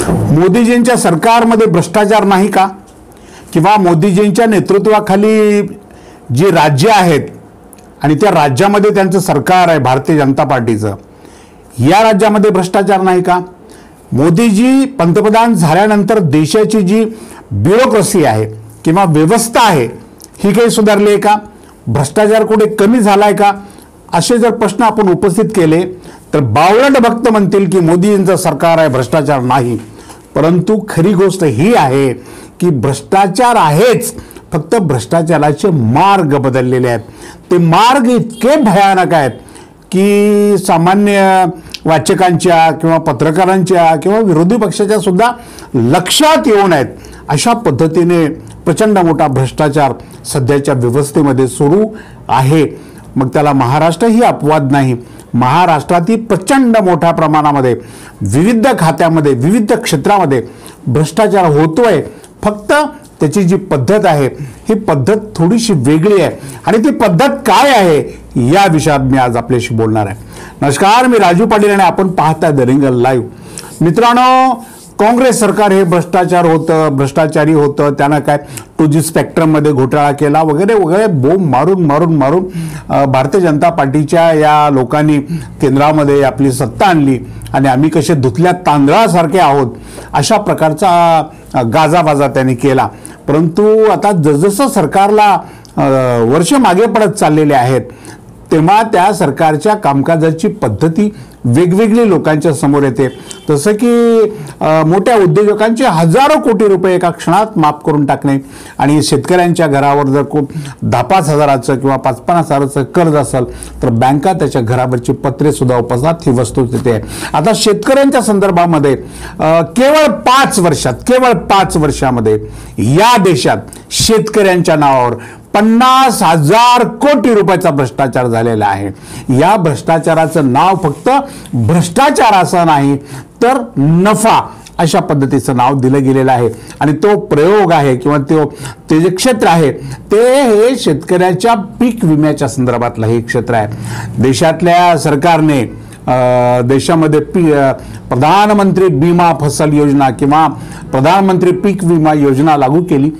मोदीजींच्या सरकारमध्ये भ्रष्टाचार नाही का? किंवा मोदीजींच्या नेतृत्वाखाली जी राज्य आहेत आणि त्या राज्यामध्ये त्यांचं सरकार आहे भारतीय जनता पार्टीचं, या राज्यामध्ये भ्रष्टाचार नाही का? मोदीजी पंतप्रधान झाल्यानंतर देशाची जी ब्युरोक्रेसी आहे किंवा व्यवस्था आहे ही काही सुधारली आहे का? भ्रष्टाचार कुठे कमी झालाय का? असे जर प्रश्न आपण उपस्थित केले तर बावळट भक्त म्हणतील की मोदींचं सरकार आहे, भ्रष्टाचार नाही. परंतु खरी गोष्ट ही आहे की भ्रष्टाचार आहेच, फक्त भ्रष्टाचाराचे मार्ग बदललेले आहेत. ते मार्ग इतके भयानक आहेत की सामान्य वाचकांच्या किंवा पत्रकारांच्या किंवा विरोधी पक्षाच्या सुद्धा लक्षात येऊ नयेत अशा पद्धतीने प्रचंड मोठा भ्रष्टाचार सध्याच्या व्यवस्थेमध्ये सुरू आहे. मग त्याला महाराष्ट्रही अपवाद नाही. महाराष्ट्रातही प्रचंड मोठ्या प्रमाणामध्ये विविध खात्यामध्ये विविध क्षेत्रामध्ये भ्रष्टाचार होतोय. फक्त त्याची जी पद्धत आहे ही पद्धत थोडीशी वेगळी आहे आणि ती पद्धत काय आहे या विषयात मी आज आपल्याशी बोलणार आहे. नमस्कार, मी राजू पाटील आणि आपण पाहताय द रिंगल लाईव्ह. मित्रांनो, काँग्रेस सरकार हे भ्रष्टाचार होतं, भ्रष्टाचारी होतं, त्यानं काय 2G स्पेक्ट्रममध्ये घोटाळा केला वगैरे वगैरे बोंब मारून मारून मारून भारतीय जनता पार्टीच्या या लोकांनी केंद्रामध्ये आपली सत्ता आणली आणि आम्ही कसे धुतल्या तांदळासारखे आहोत अशा प्रकारचा गाजाबाजा त्यांनी केला. परंतु आता जसजसं सरकारला वर्ष मागे पडत चाललेले आहेत तेव्हा त्या सरकारच्या कामकाजाची पद्धती वेगवेगळी लोकांच्या समोर येते. जसं की मोठ्या उद्योजकांचे हजारो कोटी रुपये एका क्षणात माफ करून टाकणे आणि शेतकऱ्यांच्या घरावर जर खूप 10-5 हजाराचं किंवा 5-50 हजाराचं कर्ज असेल तर बँका त्याच्या घरावरची पत्रे सुद्धा उपसतात. ही वस्तुस्थिती आहे. आता शेतकऱ्यांच्या संदर्भामध्ये केवळ 5 वर्षामध्ये या देशात शेतकऱ्यांच्या नावावर 50,000 कोटी रुपयाचा भ्रष्टाचार झालेला आहे. या भ्रष्टाचाराचं नाव फक्त भ्रष्टाचार असं नाही तर नफा अशा पद्धतीचं नाव दिलं गेलेलं आहे. आणि तो प्रयोग आहे किंवा ते जे क्षेत्र आहे ते हे शेतकऱ्याच्या पीक विम्याच्या संदर्भातलं हे क्षेत्र आहे. देशातल्या सरकारने देशामध्ये प्रधानमंत्री बीमा फसल योजना किंवा प्रधानमंत्री पीक विमा योजना लागू केली.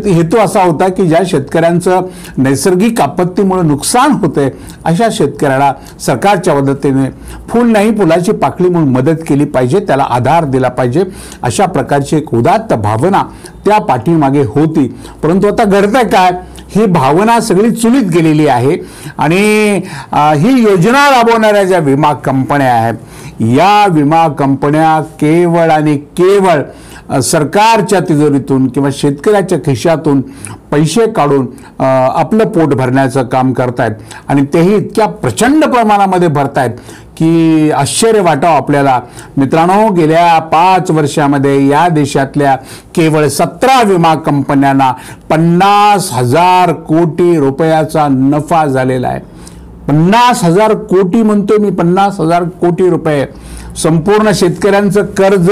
हेतू असा होता की ज्या शेतकऱ्यांचं नैसर्गिक आपत्तीमुळे नुकसान होते अशा शेतकऱ्याला सरकारच्या मदतीने फुल नाही फुलाची पाकळी म्हणून मदत केली पाहिजे, त्याला आधार दिला पाहिजे अशा प्रकारची एक उदात्त भावना त्या पाठीमागे होती. परंतु आता घडतंय काय, ही भावना सगळी चुलीत गेलेली आहे आणि ही योजना राबवणाऱ्या ज्या विमा कंपन्या आहेत या विमा कंपन्या केवळ आणि केवळ सरकारच्या तिजोरीतून किंवा शेतकऱ्याच्या खिशातून पैसे काढून आपलं पोट भरण्याचं काम करतायत आणि तेही इतक्या प्रचंड प्रमाणामध्ये भरतायत की आश्चर्य वाटावं आपल्याला. मित्रांनो, गेल्या 5 वर्षामध्ये या देशातल्या केवळ 17 विमा कंपन्यांना 50,000 कोटी रुपयाचा नफा झालेला आहे. 50,000 कोटी म्हणतोय मी, 50,000 कोटी रुपये. संपूर्ण शेतकऱ्यांचं कर्ज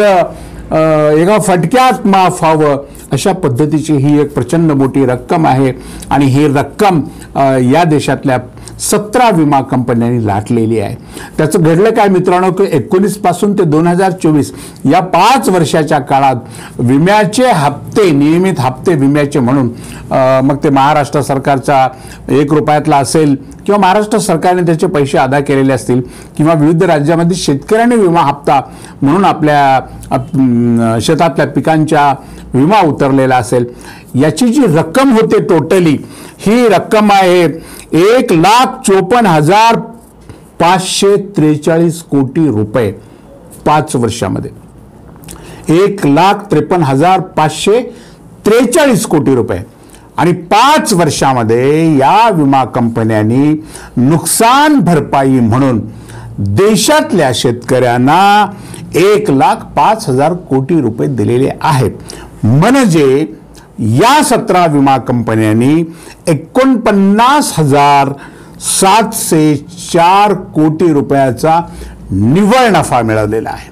एका फटक्यात माफ व्हावं अशा पद्धतीची ही एक प्रचंड मोठी रक्कम आहे आणि ही रक्कम या देशातल्या 17 विमा कंपन्यांनी लाटलेली आहे. त्याचं घडलं काय मित्रांनो की 19 पासून ते 2024 या 5 वर्षाच्या काळात विम्याचे हप्ते, नियमित हप्ते विम्याचे म्हणून मग ते महाराष्ट्र सरकारचा 1 रुपयातला असेल किंवा महाराष्ट्र सरकारने त्याचे पैसे अदा केलेले असतील किंवा विविध राज्यामध्ये शेतकऱ्यांनी विमा हप्ता म्हणून आपल्या शेतातल्या पिकांच्या विमा उतरलेला असेल, याची जी रक्कम होते टोटली ही रक्कम आहे 1,54,543 कोटी रुपये 5 वर्षामध्ये. 1,53,543 कोटी रुपये आणि 5 वर्षामध्ये या विमा कंपन्यांनी नुकसान भरपाई म्हणून देशातल्या शेतकऱ्यांना 1,05,000 कोटी रुपये दिलेले आहेत. म्हणजे या 17 विमा कंपन्यांनी 49,704 कोटी रुपयाचा निव्वळ नफा मिळवलेला आहे.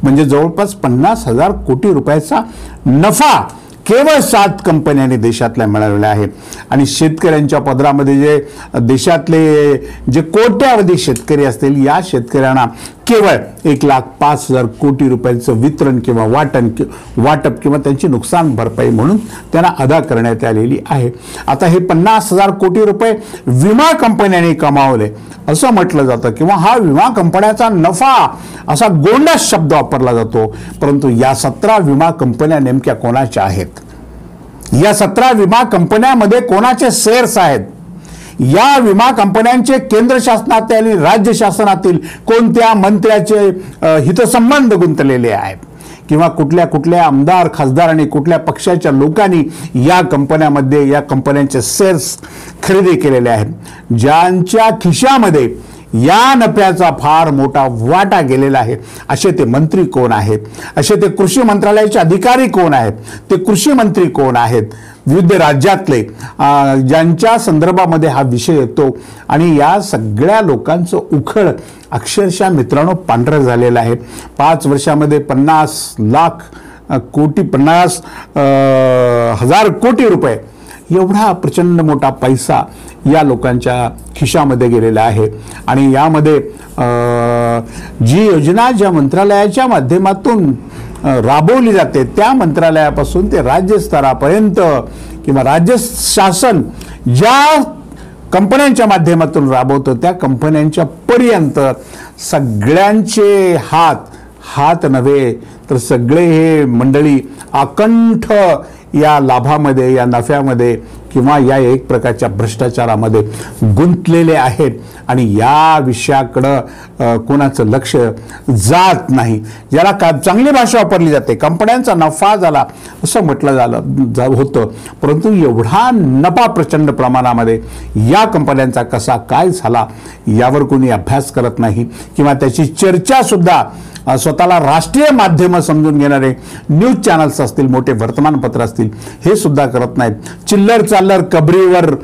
म्हणजे जवळपास 50,000 कोटी रुपयाचा नफा केवळ 7 कंपन्यांनी देशातल्या मिळवल्या आहेत. आणि शेतकऱ्यांच्या पदरामध्ये जे देशातले जे कोट्यावधी शेतकरी असतील, या शेतकऱ्यांना केवळ 1,05,000 कोटी रुपयांचं वितरण किंवा वाटप किंवा त्यांची नुकसान भरपाई म्हणून त्यांना अदा करण्यात आलेली आहे. आता हे 50,000 कोटी रुपये विमा कंपन्यांनी कमावले असं म्हटलं जातं किंवा हा विमा कंपन्याचा नफा असा गोंडस शब्द वापरला जातो. परंतु या 17 विमा कंपन्या नेमक्या कोणाच्या आहेत? या 17 विमा कंपन्यांमध्ये कोणाचे शेअर्स आहेत? या विमा कंपन्यांचे केंद्र शासनातील आणि राज्य शासनातील कोणत्या मंत्र्याचे हितसंबंध गुंतलेले आहेत किंवा कुठल्या आमदार खासदार आणि कुठल्या पक्षाच्या लोकांनी या कंपन्यांमध्ये या कंपन्यांचे शेअर्स खरेदी केलेले आहेत? ज्यांच्या खिशामध्ये या नफ्याचा फार मोठा वाटा गेलेला आहे असे ते मंत्री कोण आहेत? असे ते कृषी मंत्रालयाचे अधिकारी कोण आहेत? ते कृषी मंत्री कोण आहेत? विविध राज्यातले ज्यांच्या संदर्भामध्ये हा विषय येतो. आणि या सगळ्या लोकांचं उखळ अक्षरशः मित्रांनो पांढरं झालेलं आहे. 5 वर्षामध्ये 50,000 कोटी रुपये एवढा प्रचंड मोठा पैसा या लोकांच्या खिशामध्ये गेलेला आहे. आणि यामध्ये जी योजना ज्या मंत्रालयाच्या माध्यमातून राबवली जाते त्या मंत्रालयापासून ते राज्य स्तरापर्यंत किंवा राज्य शासन ज्या कंपन्यांच्या माध्यमातून राबवतं त्या कंपन्यांच्या पर्यंत सगळ्यांचे हात नव्हे तर सगळे हे मंडळी अकंठ या लाभामध्ये या नफ्यामध्ये किंवा या एक प्रकारच्या भ्रष्टाचारामध्ये गुंतलेले आहेत. आणि या विषयाकडं कोणाचं लक्ष जात नाही. ज्याला चांगली भाषा वापरली जाते कंपन्यांचा नफा झाला असं म्हटलं होतं, परंतु एवढा नफा प्रचंड प्रमाणामध्ये या कंपन्यांचा कसा काय झाला यावर कोणी अभ्यास करत नाही किंवा त्याची चर्चा सुद्धा स्वतःला राष्ट्रीय माध्यम समजून घेणारे न्यूज चॅनल्स असतील, मोठे वर्तमानपत्र असतील, हे सुद्धा करत नाहीत. चिल्लर चाल्लर कबरीवर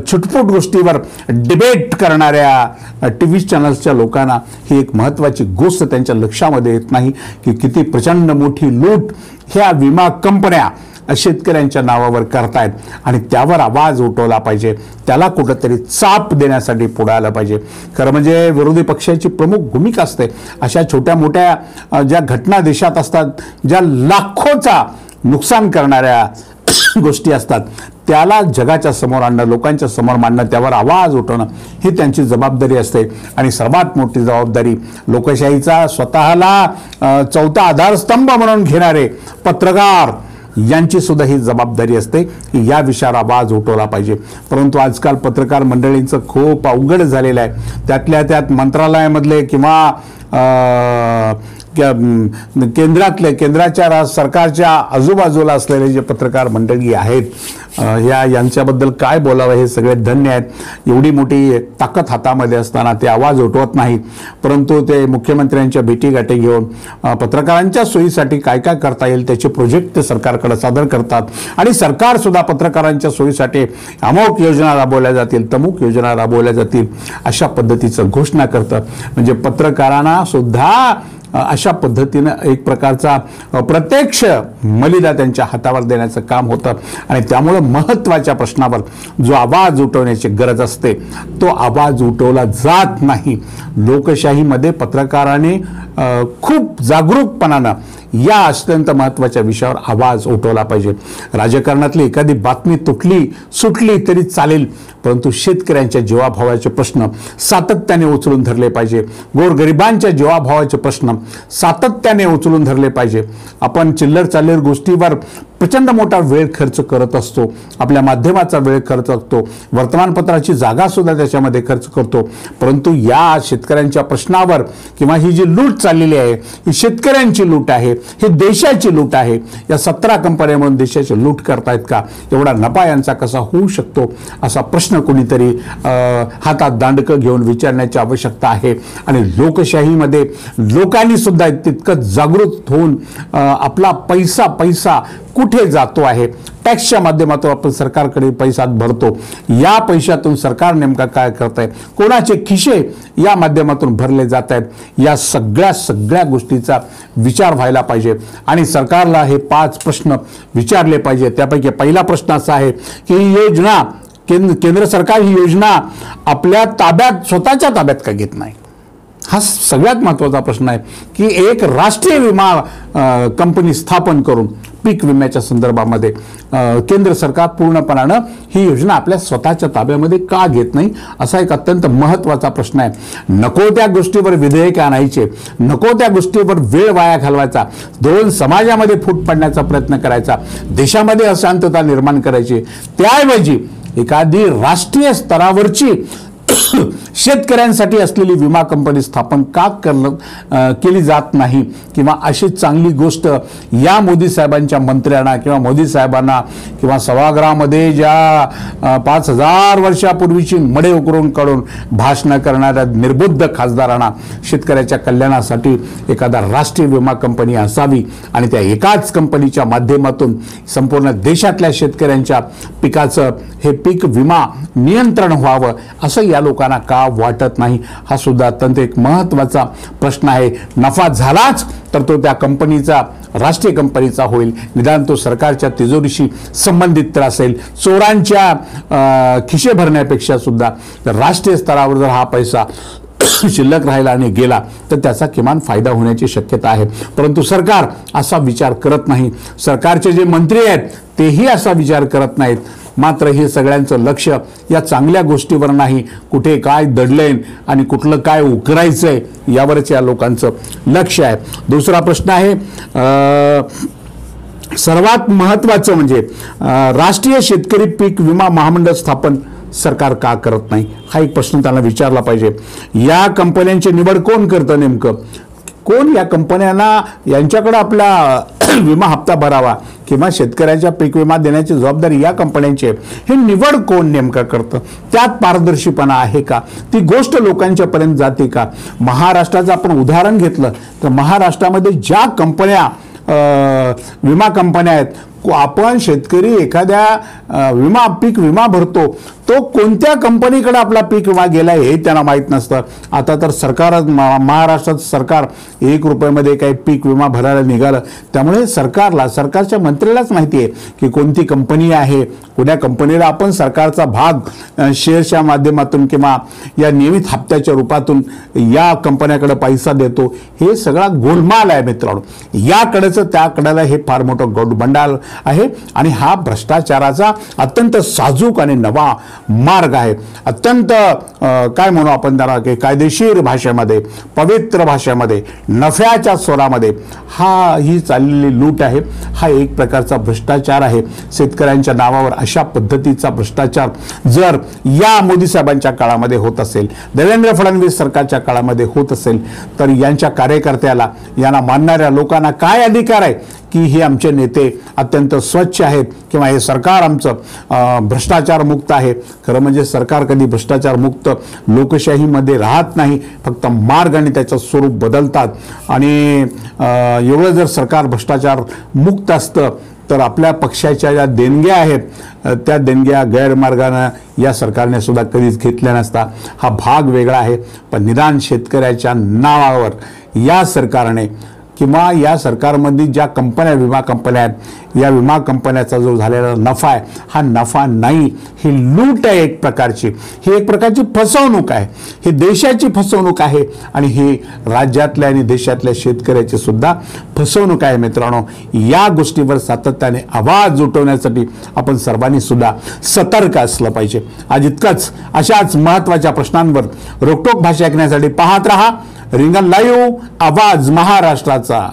छुटपुट गोष्टीवर डिबेट करणाऱ्या टीव्ही चॅनल्सच्या लोकांना ही एक महत्त्वाची गोष्ट त्यांच्या लक्षामध्ये येत नाही की किती प्रचंड मोठी लूट ह्या विमा कंपन्या शेतकऱ्यांच्या नावावर करतायत. आणि त्यावर आवाज उठवला पाहिजे, त्याला कुठंतरी चाप देण्यासाठी पुढे आलं पाहिजे. खरं म्हणजे विरोधी पक्षाची प्रमुख भूमिका असते. अशा छोट्या मोठ्या ज्या घटना देशात असतात, ज्या लाखोचा नुकसान करणाऱ्या गोष्टी असतात, त्याला जगाच्या समोर आणणं, लोकांच्या समोर मांडणं, त्यावर आवाज उठवणं ही त्यांची जबाबदारी असते. आणि सर्वात मोठी जबाबदारी लोकशाहीचा स्वतःला चौथा आधारस्तंभ म्हणून घेणारे पत्रकार यांची सुद्धा ही जबाबदारी असते की या विषयावर आवाज उठवला पाहिजे. परंतु आजकाल पत्रकार मंडळींचं खूप अवघड झालेलं आहे. त्यातल्या त्यात मंत्रालयामधले किंवा केंद्राच्या सरकारच्या आजूबाजूला असलेले जे पत्रकार मंडळी आहेत यांच्याबद्दल काय बोलावं हे सगळे धन्य आहेत. एवढी मोठी ताकद हातामध्ये असताना ते आवाज उठवत नाहीत, परंतु ते मुख्यमंत्र्यांच्या भेटीगाठी घेऊन पत्रकारांच्या सोयीसाठी काय काय करता येईल त्याचे प्रोजेक्ट ते सरकारकडे सादर करतात. आणि सरकार सुद्धा पत्रकारांच्या सोयीसाठी अमुक योजना राबवल्या जातील, तमुक योजना राबवल्या जातील अशा पद्धतीचं घोषणा करतं. म्हणजे पत्रकारांना सुद्धा अशा पद्धतीनं एक प्रकारचा प्रत्यक्ष मलिदा त्यांच्या हातावर देण्याचं काम होतं. आणि त्यामुळे महत्त्वाच्या प्रश्नावर जो आवाज उठवण्याची गरज असते तो आवाज उठवला जात नाही. लोकशाहीमध्ये पत्रकाराने खूप जागरूकपणानं या अत्यंत महत्त्वाच्या विषयावर आवाज उठवला पाहिजे. राजकारणातली एखादी बातमी सुटली तरी चालेल, परंतु शेतकऱ्यांच्या जीवाभावाचे प्रश्न सातत्याने उचलून धरले पाहिजे. गोरगरिबांच्या जीवाभावाचे प्रश्न सातत्याने उचलून धरले पाहिजे. आपण चिल्लर चाल्लर गोष्टीवर प्रचंड मोठा वेळ खर्च करत असतो, आपल्या माध्यमाचा वेळ खर्च असतो, वर्तमानपत्राची जागा सुद्धा त्याच्यामध्ये खर्च करतो, परंतु या शेतकऱ्यांच्या प्रश्नावर किंवा ही जी लूट चाललेली आहे ही शेतकऱ्यांची लूट आहे, ही देशाची लूट आहे. या 17 कंपन्या म्हणून देशाची लूट करतायत का? एवढा नफा यांचा कसा होऊ शकतो असा प्रश्न कोणीतरी हातात दांडकं घेऊन विचारण्याची आवश्यकता आहे. आणि लोकशाहीमध्ये लोकांनी सुद्धा तितकंच जागृत होऊन आपला पैसा कुठे जातो आहे, टॅक्सच्या माध्यमातून आपण सरकारकडे पैसा भरतो, या पैशातून सरकार नेमका काय करत आहे, कोणाचे खिशे या माध्यमातून भरले जात आहेत, या सगळ्या गोष्टीचा विचार व्हायला पाहिजे आणि सरकारला हे 5 प्रश्न विचारले पाहिजे. त्यापैकी पहिला प्रश्न असा आहे की ही योजना केंद्र सरकार ही योजना आपल्या ताब्यात स्वतःच्या ताब्यात का घेत नाही. हा सगळ्यात महत्त्वाचा प्रश्न आहे की एक राष्ट्रीय विमा कंपनी स्थापन करून पीक विम्याच्या संदर्भामध्ये केंद्र सरकार पूर्णपणानं ही योजना आपल्या स्वतःच्या ताब्यामध्ये का घेत नाही, असा एक अत्यंत महत्त्वाचा प्रश्न आहे. नको त्या गोष्टीवर विधेयक आणायचे, नको त्या गोष्टीवर वेळ वाया घालवायचा, 2 समाजामध्ये फूट पडण्याचा प्रयत्न करायचा, देशामध्ये अशांतता निर्माण करायची, त्याऐवजी एखादी राष्ट्रीय स्तरावरची शेतकऱ्यांसाठी असलेली विमा कंपनी स्थापन का केली जात नाही, किंवा अशी चांगली गोष्ट या मोदी साहेबांच्या मंत्र्यांना किंवा मोदी साहेबांना किंवा सभागृहामध्ये ज्या 5000 वर्षापूर्वीची मडे उकरून काढून भाषणं करणाऱ्या निर्बुद्ध खासदारांना शेतकऱ्याच्या कल्याणासाठी एखादा राष्ट्रीय विमा कंपनी असावी आणि त्या एकाच कंपनीच्या माध्यमातून संपूर्ण देशातल्या शेतकऱ्यांच्या पिकाचं हे पीक विमा नियंत्रण व्हावं असं या लोकांना का वाटत नाही. हा सुद्धा अत्यंत एक महत्त्वाचा प्रश्न आहे. नफा झालाच तर तो त्या कंपनीचा, राष्ट्रीय कंपनीचा होईल, निदान तो सरकारच्या तिजोरीशी संबंधित तर असेल. चोरांच्या खिशे भरण्यापेक्षा सुद्धा राष्ट्रीय स्तरावर जर हा पैसा शिल्लक राहिला आणि गेला तर त्याचा किमान फायदा होण्याची शक्यता आहे. परंतु सरकार असा विचार करत नाही. सरकारचे जे मंत्री आहेत तेही असा विचार करत नाहीत. मात्र हे सगळ्यांचं लक्ष या चांगल्या गोष्टीवर नाही, कुठे काय दडलंय आणि कुठलं काय उकरायचंय यावरच या लोकांचं लक्ष आहे. दुसरा प्रश्न आहे सर्वात महत्त्वाचं म्हणजे राष्ट्रीय शेतकरी पीक विमा महामंडळ स्थापन सरकार का करत नाही, हा एक प्रश्न त्यांना विचारला पाहिजे. या कंपन्यांची निवड कोण करतं, नेमकं कोण या कंपन्यांना यांच्याकडे आपला विमा हप्ता भरावा किंवा शेतकऱ्याच्या पीक विमा देण्याची जबाबदारी या कंपन्यांची आहे, हे निवड कोण नेमकं करतं, त्यात पारदर्शीपणा आहे का, ती गोष्ट लोकांच्या पर्यंत जाते का. महाराष्ट्राचं आपण उदाहरण घेतलं तर महाराष्ट्रामध्ये ज्या कंपन्या विमा कंपन्या आहेत, आपण शेतकरी एखाद्या पीक विमा भरतो, तो कोणत्या कंपनीकडे आपला पीक विमा गेला हे त्यांना माहीत नसतं. आता तर महाराष्ट्रात सरकार 1 रुपयामध्ये काही पीक विमा भरायला निघालं, त्यामुळे सरकारच्या मंत्र्यालाच माहिती आहे की कोणती कंपनी आहे, कोण्या कंपनीला आपण सरकारचा भाग शेअरच्या माध्यमातून किंवा या नियमित हप्त्याच्या रूपातून या कंपन्याकडे पैसा देतो. हे सगळा गोलमाल आहे मित्रांनो. याकडेचं त्याकडेला हे फार मोठं गौडबंडाल आहे आणि हा भ्रष्टाचाराचा अत्यंत साजूक आणि नवा मार्ग आहे. अत्यंत काय म्हणू आपण त्याला की कायदेशीर भाषेमध्ये, पवित्र भाषेमध्ये, नफ्याच्या स्वरामध्ये ही चाललेली लूट आहे. हा एक प्रकारचा भ्रष्टाचार आहे. शेतकऱ्यांच्या नावावर अशा पद्धतीचा भ्रष्टाचार जर या मोदी साहेबांच्या काळामध्ये होत असेल, देवेंद्र फडणवीस सरकारच्या काळामध्ये होत असेल, तर यांच्या कार्यकर्त्याला, यांना मानणाऱ्या लोकांना काय अधिकार आहे की हे आमचे नेते अत्यंत स्वच्छ आहेत किंवा हे सरकार आमचं भ्रष्टाचार मुक्त आहे. खरं म्हणजे सरकार कधी भ्रष्टाचार मुक्त लोकशाहीमध्ये राहत नाही, फक्त मार्ग आणि त्याचं स्वरूप बदलतात. आणि एवढं जर सरकार भ्रष्टाचार मुक्त असतं तर आपल्या पक्षाच्या ज्या देणग्या आहेत त्या देणग्या गैरमार्गानं या सरकारने सुद्धा कधीच घेतल्या नसता. हा भाग वेगळा आहे. पण निदान शेतकऱ्याच्या नावावर या सरकारने किंवा या सरकारमध्ये ज्या कंपन्या, विमा कंपन्या आहेत, या विमा कंपन्याचा जो झालेला नफा आहे हा नफा नाही, ही लूट आहे एक प्रकारची. ही एक प्रकारची फसवणूक आहे. ही देशाची फसवणूक आहे आणि ही राज्यातल्या आणि देशातल्या शेतकऱ्याची सुद्धा फसवणूक आहे. मित्रांनो, या गोष्टीवर सातत्याने आवाज उठवण्यासाठी आपण सर्वांनी सुद्धा सतर्क असलं पाहिजे. आज इतकंच. अशाच महत्त्वाच्या प्रश्नांवर रोखठोक भाषा ऐकण्यासाठी पाहत रहा रिंगण लाईव्ह, आवाज महाराष्ट्राचा.